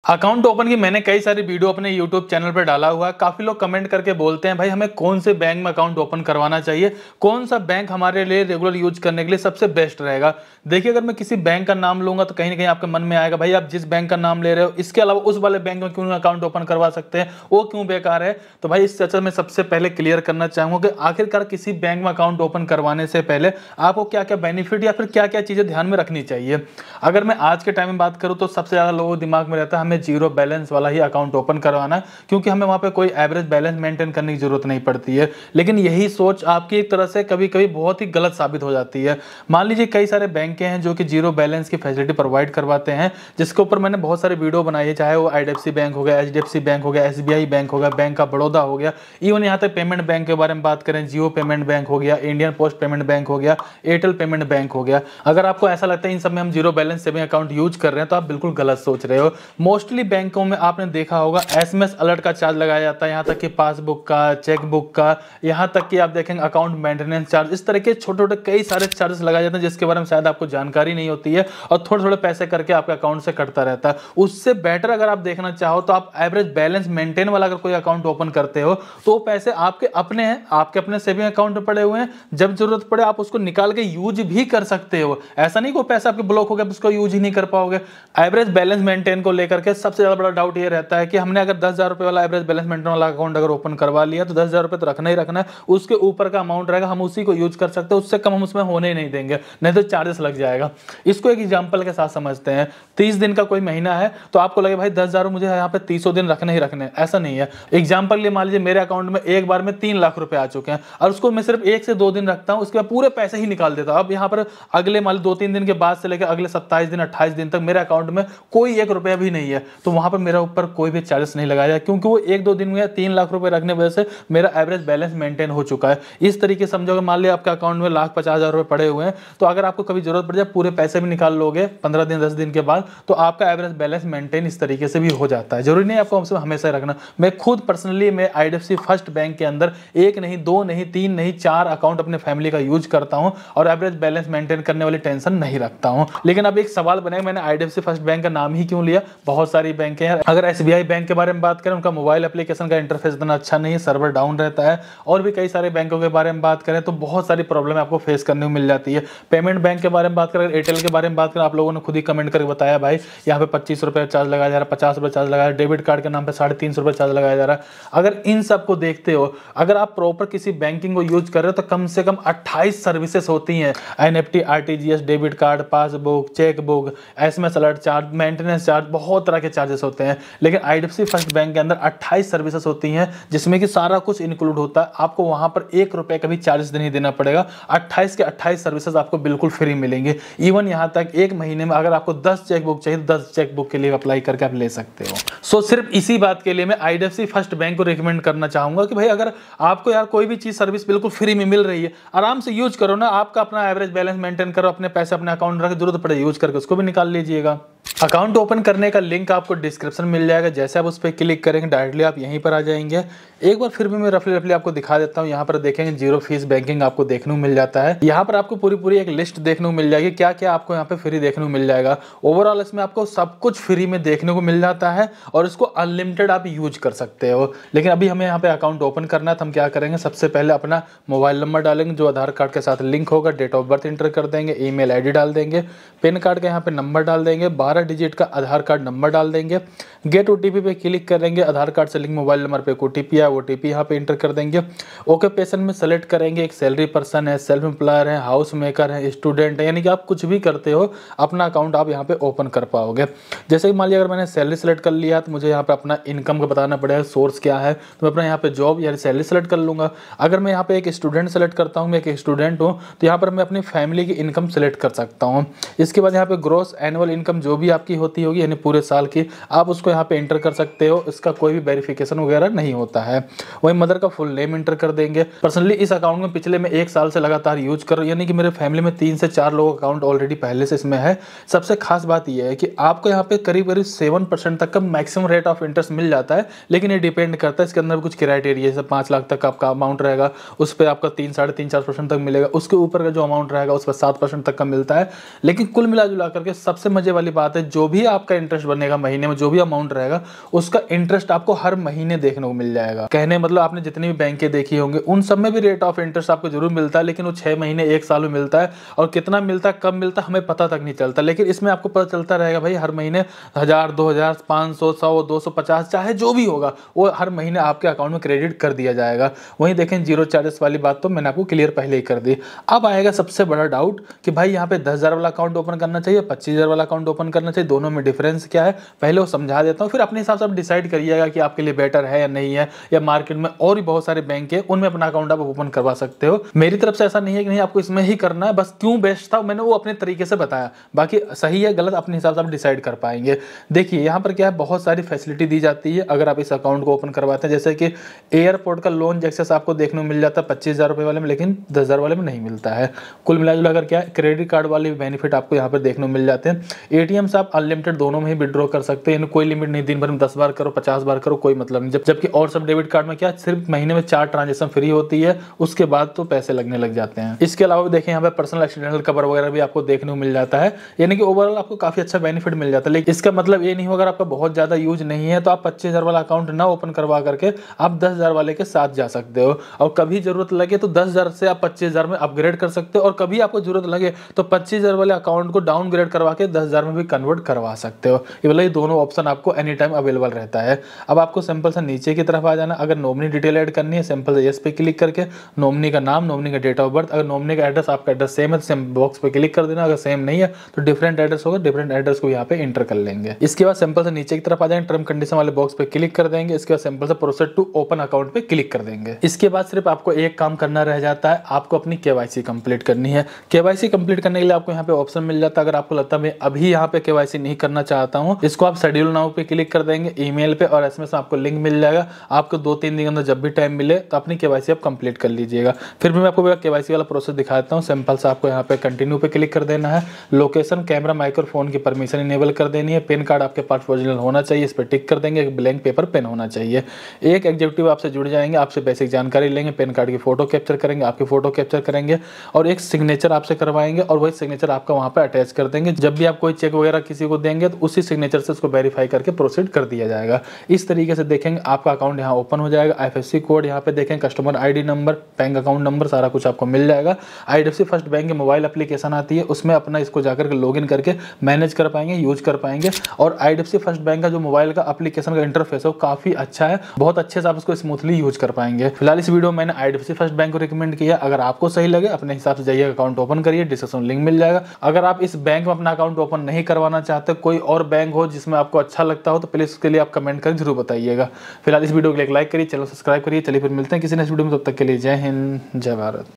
Account open की मैंने कई सारी वीडियो अपने यूट्यूब चैनल पर डाला हुआ है। काफ़ी लोग कमेंट करके बोलते हैं भाई हमें कौन से बैंक में अकाउंट ओपन करवाना चाहिए, कौन सा बैंक हमारे लिए रेगुलर यूज करने के लिए सबसे बेस्ट रहेगा। देखिए, अगर मैं किसी बैंक का नाम लूंगा तो कहीं ना कहीं आपके मन में आएगा भाई आप जिस बैंक का नाम ले रहे हो इसके अलावा उस वाले बैंक में क्यों अकाउंट ओपन करवा सकते हैं, वो क्यों बेकार है। तो भाई इस चर्चा में सबसे पहले क्लियर करना चाहूंगा कि आखिरकार किसी बैंक में अकाउंट ओपन करवाने से पहले आपको क्या क्या बेनिफिट या फिर क्या क्या चीज़ें ध्यान में रखनी चाहिए। अगर मैं आज के टाइम में बात करूँ तो सबसे ज़्यादा लोगों के दिमाग में रहता है हमें जीरो बैलेंस वाला ही अकाउंट ओपन करवाना है, क्योंकि हमें वहाँ पे कोई एवरेज बैलेंस मेंटेन करने की जरूरत नहीं पड़ती है। लेकिन यही सोच आपकी एक तरह से कभी कभी बहुत ही गलत साबित हो जाती है। मान लीजिए कई सारे बैंक हैं जो कि जीरो बैलेंस की फैसिलिटी प्रोवाइड करवाते हैं, जिसके ऊपर मैंने बहुत सारे वीडियो बनाई है, चाहे वो IDFC बैंक हो गया, HDFC बैंक हो गया, SBI बैंक हो गया, बैंक ऑफ बड़ौदा हो गया, इवन यहाँ तक पेमेंट बैंक के बारे में बात करें, जियो पेमेंट बैंक हो गया, इंडियन पोस्ट पेमेंट बैंक हो गया, एयरटेल पेमेंट बैंक हो गया। अगर आपको ऐसा लगता है इन सब में हम zero balance saving account use कर रहे हैं तो आप बिल्कुल गलत सोच रहे हो। मोस्टली बैंकों में आपने देखा होगा SMS अलर्ट का चार्ज लगाया जाता है, यहाँ तक कि पासबुक का, चेकबुक का, यहाँ तक कि आप देखेंगे अकाउंट मेंटेनेंस चार्ज, इस तरह के छोटे छोटे कई सारे चार्जेस लगाए जाते हैं जिसके बारे में शायद आपको जानकारी नहीं होती है और थोड़े थोड़े पैसे करके आपके अकाउंट से कटता रहता है। उससे बेटर अगर आप देखना चाहो तो आप एवरेज बैलेंस मेंटेन वाला अगर कोई अकाउंट ओपन करते हो तो पैसे आपके अपने हैं, आपके अपने सेविंग अकाउंट में पड़े हुए हैं, जब जरूरत पड़े आप उसको निकाल के यूज भी कर सकते हो। ऐसा नहीं कोई पैसा आपके ब्लॉक हो गया उसको यूज ही नहीं कर पाओगे। एवरेज बैलेंस मेंटेन को लेकर के सबसे ज्यादा बड़ा डाउट ये रहता है कि हमने अगर 10,000 रुपए वाला एवरेज बैलेंस मेंटेन वाला अकाउंट अगर ओपन करवा लिया तो 10,000 रुपए तो रखना ही रखना है, उसके ऊपर का अमाउंट रहेगा हम उसी को यूज कर सकते हैं, उससे कम हम उसमें होने ही नहीं देंगे, नहीं तो चार्जेस लग जाएगा। इसको एक एग्जांपल के साथ समझते हैं। 30 दिन का कोई महीना है तो आपको लगे भाई 10,000 मुझे यहाँ पे 30 दिन रखने ही रखने, ऐसा नहीं है। एग्जाम्पल लिए मान लीजिए मेरे अकाउंट में एक बार में 3 लाख रुपए आ चुके हैं और उसको मैं सिर्फ 1 से 2 दिन रखता हूँ, उसके बाद पूरे पैसे ही निकाल देता हूँ। अब यहाँ पर अगले मान लीजिए 2-3 दिन के बाद से लेकर अगले 27 दिन 28 दिन तक मेरे अकाउंट में कोई 1 रुपया भी नहीं है, तो वहां पर मेरा ऊपर कोई भी चार्जेस नहीं लगाया जाए, क्योंकि वो 1-2 दिन में 3 लाख रुपए रखने की वजह से मेरा एवरेज बैलेंस मेंटेन हो चुका है। इस तरीके से समझोगे, मान लिया आपके अकाउंट में 1,50,000 रुपए पड़े हुए हैं, तो अगर आपको कभी जरूरत पड़ जाए पूरे पैसे भी निकाल लोगे 15 दिन 10 दिन के बाद, तो आपका एवरेज बैलेंस मेंटेन इस तरीके से भी हो जाता है। जरूरी नहीं आपको हमसे हमेशा रखना। मैं खुद पर्सनली मैं IDFC फर्स्ट बैंक के अंदर 1 नहीं 2 नहीं 3 नहीं 4 अकाउंट अपने फैमिली का यूज करता हूं और एवरेज बैलेंस मेंटेन करने वाली टेंशन नहीं रखता हूं। लेकिन अब एक सवाल बनेगा, मैंने IDFC फर्स्ट बैंक का नाम ही क्यों लिया? बहुत सारी बैंक हैं। अगर SBI बैंक के बारे में बात करें, उनका मोबाइल एप्लीकेशन का इंटरफेस इतना अच्छा नहीं है, सर्वर डाउन रहता है। और भी कई सारे बैंकों के बारे में बात करें तो बहुत सारी प्रॉब्लम आपको फेस करने को मिल जाती है। पेमेंट बैंक के बारे में बात करें, एयरटेल के बारे में बात करें, आप लोगों ने खुद ही कमेंट करके बताया भाई यहाँ पे 25 रुपये चार्ज लगाया जा रहा है, 50 रुपये चार्ज लगाया, डेबिट कार्ड के नाम पे 350 रुपये चार्ज लगाया जा रहा है। अगर इन सब को देखते हो, अगर आप प्रॉपर किसी बैंकिंग को यूज कर रहे हो तो कम से कम 28 सर्विसेज होती हैं। NEFT, RTGS, debit card, passbook, chequebook, SMS alert charge, maintenance charge, बहुत तरह के चार्जेस होते हैं। लेकिन IDFC फर्स्ट बैंक के अंदर 28 सर्विसेज होती हैं जिसमें कि सारा कुछ इंक्लूड होता है। आपको वहां पर 1 रुपए का भी चार्जेस नहीं देना पड़ेगा। 28 के 28 सर्विसेज आपको बिल्कुल फ्री मिलेंगे। इवन यहां तक एक महीने में अगर आपको 10 चेकबुक चाहिए तो 10 चेकबुक के लिए अप्लाई करके आप ले सकते हो। सो सिर्फ इसी बात के लिए मैं IDFC फर्स्ट बैंक को रिकमेंड करना चाहूंगा कि भाई अगर आपको यार कोई भी चीज सर्विस बिल्कुल फ्री में मिल रही है, आराम से यूज करो ना। आपका अपना एवरेज बैलेंस मेंटेन करो, अपने पैसे अपने अकाउंट में रख, जरूरत पड़े यूज करके उसको भी निकाल लीजिएगा। अकाउंट ओपन करने का लिंक आपको डिस्क्रिप्शन में मिल जाएगा। जैसे आप उस पर क्लिक करेंगे डायरेक्टली आप यहीं पर आ जाएंगे। एक बार फिर भी मैं रफली आपको दिखा देता हूँ। यहाँ पर देखेंगे जीरो फीस बैंकिंग आपको देखने को मिल जाता है। यहाँ पर आपको पूरी एक लिस्ट देखने को मिल जाएगी, क्या क्या आपको यहाँ पे फ्री देखने को मिल जाएगा। ओवरऑल इसमें आपको सब कुछ फ्री में देखने को मिल जाता है और इसको अनलिमिटेड आप यूज कर सकते हो। लेकिन अभी हमें यहाँ पे अकाउंट ओपन करना है तो हम क्या करेंगे, सबसे पहले अपना मोबाइल नंबर डालेंगे जो आधार कार्ड के साथ लिंक होगा, डेट ऑफ बर्थ इंटर कर देंगे, ईमेल ID डाल देंगे, पैन कार्ड का यहाँ पे नंबर डाल देंगे, 12 डिजिट का आधार कार्ड नंबर डाल देंगे, गेट OTP पे क्लिक करेंगे, आधार कार्ड से लिंक मोबाइल नंबर पे OTP है, OTP यहाँ पे इंटर कर देंगे। ऑक्यूपेशन में सेलेक्ट करेंगे, एक सैलरी पर्सन है, सेल्फ एम्प्लॉयर है, हाउस मेकर है, स्टूडेंट है, यानी कि आप कुछ भी करते हो अपना अकाउंट आप यहाँ पे ओपन कर पाओगे। जैसे कि मान लिया अगर मैंने सैलरी सेलेक्ट कर लिया तो मुझे यहाँ पे अपना इनकम का बताना पड़ेगा, सोर्स क्या है, तो मैं अपना यहाँ पे जॉब या सैलरी सेलेक्ट कर लूंगा। अगर मैं यहाँ पे एक स्टूडेंट सेलेक्ट करता हूँ, मैं एक स्टूडेंट हूँ, तो यहाँ पर मैं अपनी फैमिली की इनकम सेलेक्ट कर सकता हूँ। इसके बाद यहाँ पे ग्रॉस एनुअल इनकम जो भी आपकी होती होगी यानी पूरे साल की, आप उसको यहाँ पे इंटर कर सकते हो। इसका कोई भी वेरिफिकेशन वगैरह नहीं होता है। वही मदर का फुल नेम इंटर कर देंगे। पर्सनली इस अकाउंट में पिछले में 1 साल से लगातार यूज कर रहा हूं, यानी कि मेरे फैमिली में 3 से 4 लोगों का अकाउंट ऑलरेडी पहले से इसमें है। सबसे खास बात यह है कि आपको यहाँ पे करीब 7% तक का मैक्सिमम रेट ऑफ इंटरेस्ट मिल जाता है। लेकिन ये डिपेंड करता है, इसके अंदर कुछ क्राइटेरिया, जैसे 5 लाख तक आपका अमाउंट रहेगा उस पर आपका 3-3.5-4% तक मिलेगा। उसके ऊपर का जो अमाउंट रहेगा उस पर 7% तक का मिलता है। लेकिन कुल मिला जुला करके सबसे मजे वाली बात है हैं, जो भी आपका इंटरेस्ट बनेगा महीने में, जो भी अमाउंट रहेगा उसका इंटरेस्ट आपको हर महीने देखने को मिल जाएगा। कहने मतलब आपने जितनी भी बैंकें देखी होंगे उन सब में भी रेट ऑफ इंटरेस्ट आपको जरूर मिलता है, लेकिन वो 6 महीने 1 साल में मिलता है, और कितना मिलता है कब मिलता है हमें पता तक नहीं चलता। लेकिन इसमें आपको पता चलता रहेगा भाई हर महीने 1000, 2000, 500, 100, 250 चाहे जो भी होगा वो हर महीने आपके अकाउंट में क्रेडिट कर दिया जाएगा। वहीं देखें जीरो चार्जेस वाली बात तो मैंने आपको क्लियर पहले ही कर दी। अब आएगा सबसे बड़ा डाउट कि भाई यहाँ पे 10,000 वाला अकाउंट ओपन करना चाहिए, 25,000 वाला अकाउंट ओपन करना चाहिए, दोनों में डिफरेंस क्या है पहले वो समझा देता हूँ, फिर अपने हिसाब से आप डिसाइड करिएगा कि आपके लिए बेटर है या नहीं है, या मार्केट में और भी बहुत सारे बैंक है उनमें अपना अकाउंट आप ओपन करवा सकते हो। मेरी तरफ से ऐसा नहीं है कि नहीं आपको इसमें ही करना है, बस क्यों बेस्ट था मैंने वो अपने तरीके से बताया, बाकी सही है गलत अपने हिसाब से आप डिसाइड कर पाएंगे। देखिए यहाँ पर क्या है, बहुत सारी फैसिलिटी दी जाती है अगर आप इस अकाउंट को ओपन करवाते हैं, जैसे कि एयरपोर्ट का लोन एक्सेस आपको देखने को मिल जाता है 25,000 रुपये वाले में, लेकिन 10,000 वाले में नहीं मिलता है। कुल मिलाजुला कर क्या है, क्रेडिट कार्ड वाले बेनिफिट आपको यहाँ पर देखने को मिल जाते हैं। एटीएम से आप अनलिमिटेड दोनों में ही विड्रॉ कर सकते हैं, कोई लिमिट नहीं, दिन भर में 10 बार करो 50 बार करो कोई मतलब नहीं। जबकि और सब डेबिट कार्ड में क्या सिर्फ महीने में 4 ट्रांजेक्शन फ्री होती है, उसके बाद तो पैसे लगने लग जाते हैं। इसके अलावा भी देखें यहाँ पे पर्सनल एक्सीडेंटल कवर वगैरह भी आपको देखने को मिल जाता है, यानी कि ओवरऑल आपको काफी अच्छा बेनिफिट मिल जाता है। लेकिन इसका मतलब ये नहीं होगा अगर आपका बहुत ज्यादा यूज नहीं है तो आप 25,000 वाला अकाउंट ना ओपन करवा करके आप 10,000 वाले के साथ जा सकते हो, और कभी जरूरत लगे तो 10,000 से आप 25,000 में अपग्रेड कर सकते हो, और कभी आपको जरूरत लगे तो 25,000 वाले अकाउंट को डाउनग्रेड करवा के 10,000 में भी कन्वर्ट करवा सकते हो। ये वाला ये दोनों ऑप्शन आपको एनी टाइम अवेलेबल रहता है। अब आपको सिंपल से नीचे की तरफ आ जाना, अगर नॉमिनी डिटेल ऐड करनी है सिंपल से यस पे क्लिक करके नॉमिनी का नाम, नॉमिनी का डेट ऑफ बर्थ, अगर नॉमिनी का एड्रेस आपका एड्रेस सेम है तो सेम बॉक्स पे क्लिक कर देना, अगर सेम नहीं है तो डिफरेंट एड्रेस होगा, डिफरेंट एड्रेस को यहाँ पे एंटर कर लेंगे। इसके बाद सिंपल से नीचे की तरफ आ जाएंगे, टर्म कंडीशन वाले बॉक्स पे क्लिक कर देंगे। इसके बाद सिंपल से प्रोसेस टू ओपन अकाउंट पे क्लिक कर देंगे। इसके बाद सिर्फ आपको एक काम करना रह जाता है, आपको अपनी केवाईसी कंप्लीट करनी है। केवाईसी कंप्लीट करने के लिए आपको यहाँ पे ऑप्शन मिल जाता है, अगर आपको लगता है मैं अभी यहाँ पे केवाईसी नहीं करना चाहता हूँ, इसको आप शेड्यूल नाउ पे क्लिक कर देंगे, ईमेल पे और एसएमएस में आपको लिंक मिल जाएगा। आपको 2-3 दिन के अंदर जब भी टाइम मिले तो अपनी केवाईसी आप कंप्लीट कर लीजिएगा। फिर भी मैं आपको केवाईसी वाला प्रोसेस दिखाता हूँ। सिंपल से आपको यहाँ पे कंटिन्यू पे क्लिक कर देना है, लोकेशन, कैमरा, माइक्रोफोन की परमिशन इनेबल कर देनी है, पेन कार्ड आपके पास ओरिजिनल होना चाहिए, इस पर टिक कर देंगे, एक ब्लैंक पेपर पेन होना चाहिए। एक एग्जीक्यूटिव आपसे जुड़ जाएंगे, आपसे बेसिक जानकारी लेंगे, पेन कार्ड की फोटो कैप्चर करेंगे, आपकी फोटो कैप्चर करेंगे और एक सिग्नेचर आपसे करवाएंगे, और वही सिग्नेचर आपका वहाँ पे अटैच कर देंगे। जब भी आप कोई चेक वगैरह किसी को देंगे तो उसी सिग्नेचर से उसको वेरीफाई करके प्रोसीड कर दिया जाएगा। इस तरीके से देखेंगे आपका अकाउंट यहाँ ओपन हो जाएगा। IFSC कोड यहाँ पे देखें, customer ID number, bank account number, सारा कुछ आपको मिल जाएगा। IDFC फर्स्ट बैंक की मोबाइल एप्लीकेशन आती है, उसमें अपना इसको जाकर के लॉगिन करके मैनेज कर पाएंगे, यूज कर पाएंगे। और IDFC फर्स्ट बैंक का जो मोबाइल का एप्लीकेशन का इंटरफेस है वो काफी अच्छा है, बहुत अच्छे से आप इसको स्मूथली यूज कर पाएंगे। फिलहाल इस वीडियो में मैंने IDFC फर्स्ट बैंक को रिकमेंड किया, अगर आपको सही लगे अपने हिसाब से जाइए अकाउंट ओपन करिए, डिस्क्रिप्शन लिंक मिल जाएगा। अगर आप इस बैंक में अपना अकाउंट ओपन नहीं करवाना चाहते, कोई और बैंक हो जिसमें आपको अच्छा लगता हो तो प्लीज उसके लिए आप कमेंट कर जरूर बताइएगा। फिलहाल इस वीडियो को लाइक करिए, चैनल सब्सक्राइब करिए। चलिए फिर मिलते हैं किसी नेक्स्ट वीडियो में, तब तक के लिए जय हिंद, जय भारत।